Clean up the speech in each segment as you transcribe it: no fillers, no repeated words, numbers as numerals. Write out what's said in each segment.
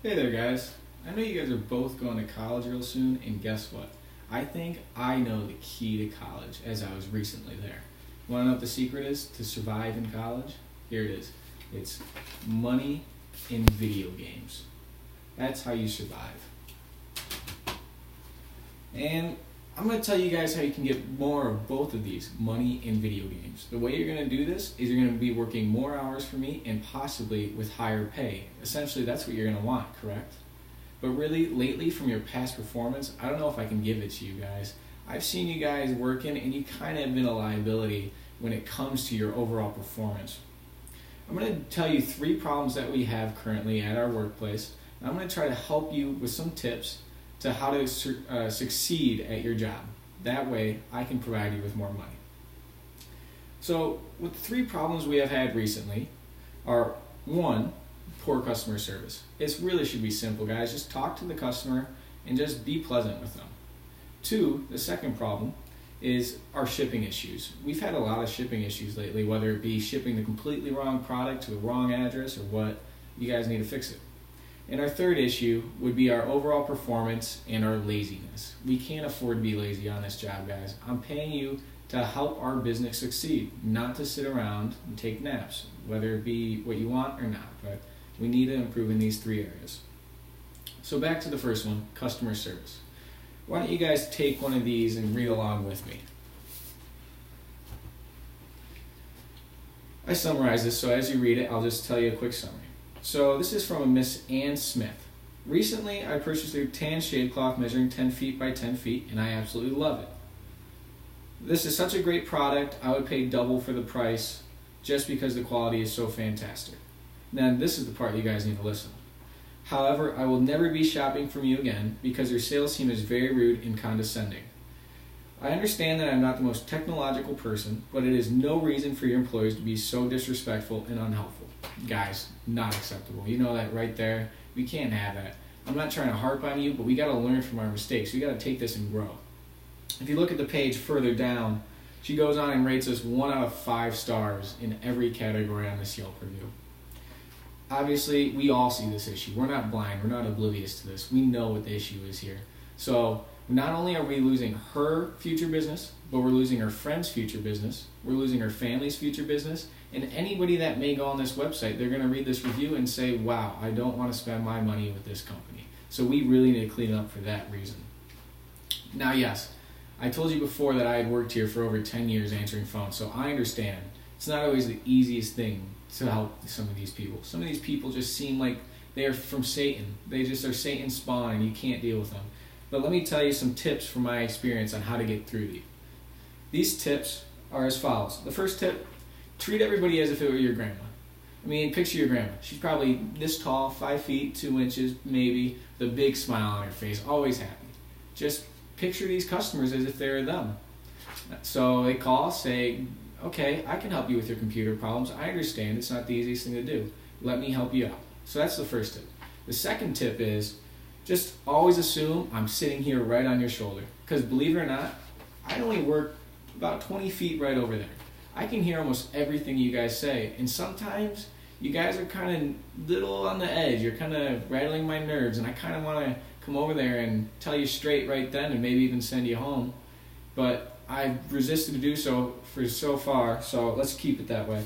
Hey there, guys. I know you guys are both going to college real soon, and guess what? I think I know the key to college as I was recently there. Want to know what the secret is to survive in college? Here it is. It's money in video games. That's how you survive. And I'm going to tell you guys how you can get more of both of these, money and video games. The way you're going to do this is you're going to be working more hours for me and possibly with higher pay. Essentially, that's what you're going to want, correct? But really, lately, from your past performance, I don't know if I can give it to you guys. I've seen you guys working, and you kind of have been a liability when it comes to your overall performance. I'm going to tell you 3 problems that we have currently at our workplace. And I'm going to try to help you with some tips to how to succeed at your job. That way, I can provide you with more money. So, with the 3 problems we have had recently are 1, poor customer service. It really should be simple, guys. Just talk to the customer and just be pleasant with them. 2, the second problem is our shipping issues. We've had a lot of shipping issues lately, whether it be shipping the completely wrong product to the wrong address or what. You guys need to fix it. And our third issue would be our overall performance and our laziness. We can't afford to be lazy on this job, guys. I'm paying you to help our business succeed, not to sit around and take naps, whether it be what you want or not. But we need to improve in these 3 areas. So back to the first one, customer service. Why don't you guys take one of these and read along with me? I summarized this, so as you read it, I'll just tell you a quick summary. So this is from a Miss Ann Smith. Recently, I purchased a tan shade cloth measuring 10 feet by 10 feet, and I absolutely love it. This is such a great product, I would pay double for the price just because the quality is so fantastic. Now, this is the part you guys need to listen. However, I will never be shopping from you again because your sales team is very rude and condescending. I understand that I'm not the most technological person, but it is no reason for your employees to be so disrespectful and unhelpful. Guys, not acceptable. You know that right there. We can't have that. I'm not trying to harp on you, but we got to learn from our mistakes. We got to take this and grow. If you look at the page further down, she goes on and rates us 1 out of 5 stars in every category on this Yelp review. Obviously, we all see this issue. We're not blind. We're not oblivious to this. We know what the issue is here. So not only are we losing her future business, but we're losing her friend's future business. We're losing her family's future business. And anybody that may go on this website, they're going to read this review and say, wow, I don't want to spend my money with this company. So we really need to clean up for that reason. Now, yes, I told you before that I had worked here for over 10 years answering phones, so I understand. It's not always the easiest thing to help some of these people. Some of these people just seem like they're from Satan. They just are Satan's spawn and you can't deal with them. But let me tell you some tips from my experience on how to get through these. These tips are as follows. The first tip, treat everybody as if it were your grandma. I mean, picture your grandma. She's probably this tall, 5 feet, 2 inches, maybe, with a big smile on her face, always happy. Just picture these customers as if they're them. So they call, say, okay, I can help you with your computer problems. I understand it's not the easiest thing to do. Let me help you out. So that's the first tip. The second tip is just always assume I'm sitting here right on your shoulder. Because believe it or not, I only work about 20 feet right over there. I can hear almost everything you guys say. And sometimes you guys are kind of little on the edge. You're kind of rattling my nerves. And I kind of want to come over there and tell you straight right then and maybe even send you home. But I've resisted to do so for so far, so let's keep it that way.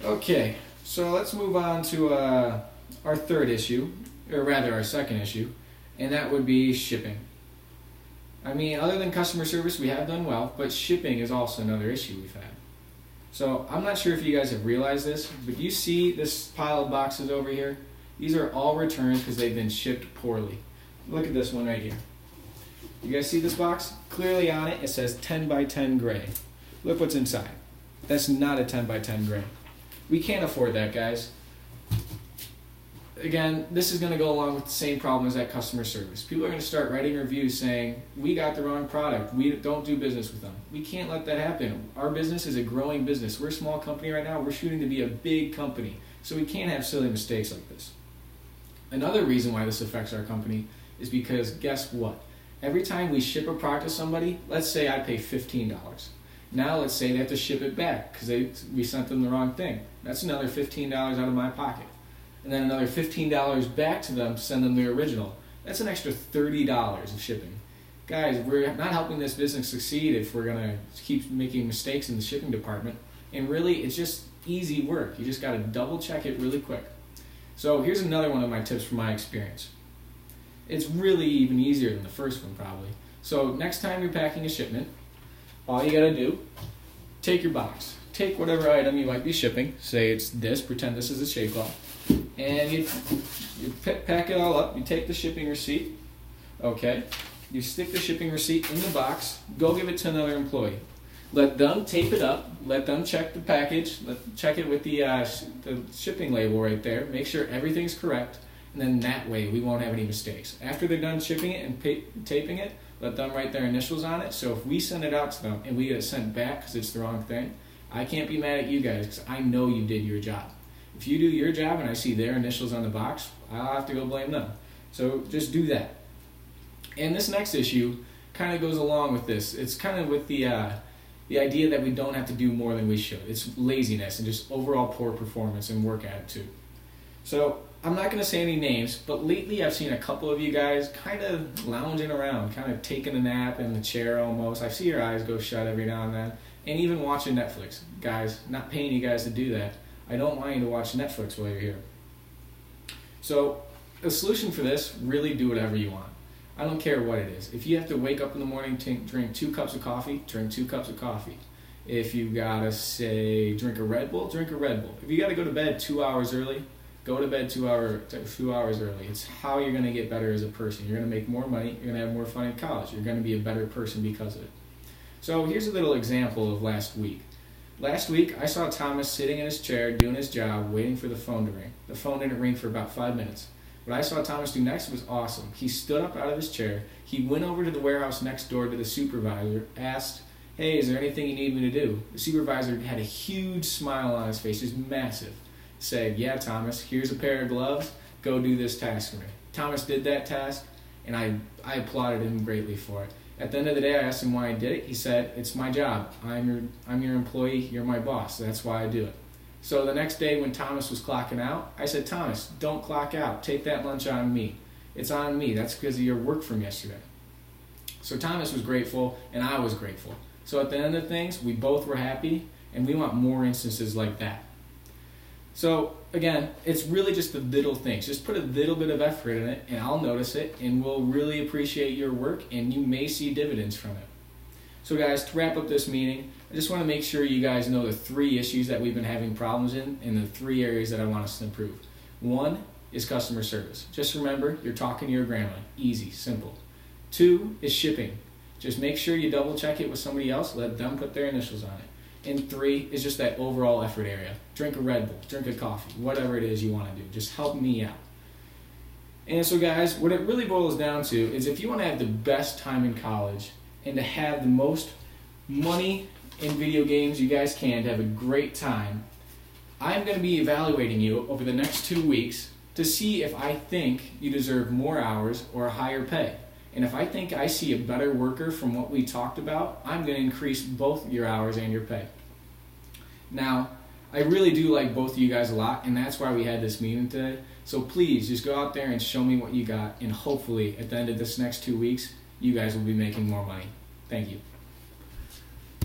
Okay, so let's move on to our third issue, or rather our second issue, and that would be shipping. I mean, other than customer service, we have done well, but shipping is also another issue we've had. So I'm not sure if you guys have realized this, but you see this pile of boxes over here? These are all returns because they've been shipped poorly. Look at this one right here. You guys see this box? Clearly on it, it says 10 by 10 gray. Look what's inside. That's not a 10 by 10 gray. We can't afford that, guys. Again, this is going to go along with the same problem as that customer service. People are going to start writing reviews saying, we got the wrong product. We don't do business with them. We can't let that happen. Our business is a growing business. We're a small company right now. We're shooting to be a big company. So we can't have silly mistakes like this. Another reason why this affects our company is because guess what? Every time we ship a product to somebody, let's say I pay $15. Now let's say they have to ship it back because we sent them the wrong thing. That's another $15 out of my pocket. and then another $15 back to them to send them their original. That's an extra $30 of shipping. Guys, we're not helping this business succeed if we're going to keep making mistakes in the shipping department. And really, it's just easy work. You just got to double check it really quick. So here's another one of my tips from my experience. It's really even easier than the first one probably. So next time you're packing a shipment, all you got to do, take your box. Take whatever item you might be shipping. Say it's this, pretend this is a shave cloth. And you pack it all up. You take the shipping receipt. Okay. You stick the shipping receipt in the box. Go give it to another employee. Let them tape it up. Let them check the package. Check it with the shipping label right there. Make sure everything's correct. And then that way we won't have any mistakes. After they're done shipping it and taping it, let them write their initials on it. So if we send it out to them and we get it sent back because it's the wrong thing, I can't be mad at you guys because I know you did your job. If you do your job and I see their initials on the box, I'll have to go blame them. So just do that. And this next issue kind of goes along with this. It's kind of with the idea that we don't have to do more than we should. It's laziness and just overall poor performance and work attitude. So I'm not going to say any names, but lately I've seen a couple of you guys kind of lounging around, kind of taking a nap in the chair almost. I see your eyes go shut every now and then. And even watching Netflix. Guys, not paying you guys to do that. I don't want you to watch Netflix while you're here. So the solution for this, really do whatever you want. I don't care what it is. If you have to wake up in the morning to drink 2 cups of coffee, drink 2 cups of coffee. If you gotta say drink a Red Bull, drink a Red Bull. If you gotta go to bed 2 hours early, go to bed 2 hours early. It's how you're gonna get better as a person. You're gonna make more money. You're gonna have more fun in college. You're gonna be a better person because of it. So here's a little example of last week. Last week, I saw Thomas sitting in his chair doing his job, waiting for the phone to ring. The phone didn't ring for about 5 minutes. What I saw Thomas do next was awesome. He stood up out of his chair. He went over to the warehouse next door to the supervisor, asked, "Hey, is there anything you need me to do?" The supervisor had a huge smile on his face, just massive. Said, "Yeah, Thomas, here's a pair of gloves. Go do this task for me." Thomas did that task, and I applauded him greatly for it. At the end of the day, I asked him why he did it. He said, "It's my job. I'm your employee. You're my boss. That's why I do it." So the next day when Thomas was clocking out, I said, "Thomas, don't clock out. Take that lunch on me. It's on me. That's because of your work from yesterday." So Thomas was grateful, and I was grateful. So at the end of things, we both were happy, and we want more instances like that. So again, it's really just the little things. Just put a little bit of effort in it, and I'll notice it, and we'll really appreciate your work, and you may see dividends from it. So guys, to wrap up this meeting, I just want to make sure you guys know the 3 issues that we've been having problems in and the 3 areas that I want us to improve. 1 is customer service. Just remember, you're talking to your grandma. Easy, simple. 2 is shipping. Just make sure you double check it with somebody else. Let them put their initials on it. And 3 is just that overall effort area. Drink a Red Bull, drink a coffee, whatever it is you want to do. Just help me out. And so guys, what it really boils down to is if you want to have the best time in college and to have the most money in video games you guys can, to have a great time, I'm going to be evaluating you over the next 2 weeks to see if I think you deserve more hours or higher pay. And if I think I see a better worker from what we talked about, I'm going to increase both your hours and your pay. Now, I really do like both of you guys a lot, and that's why we had this meeting today. So please, just go out there and show me what you got, and hopefully at the end of this next 2 weeks, you guys will be making more money. Thank you.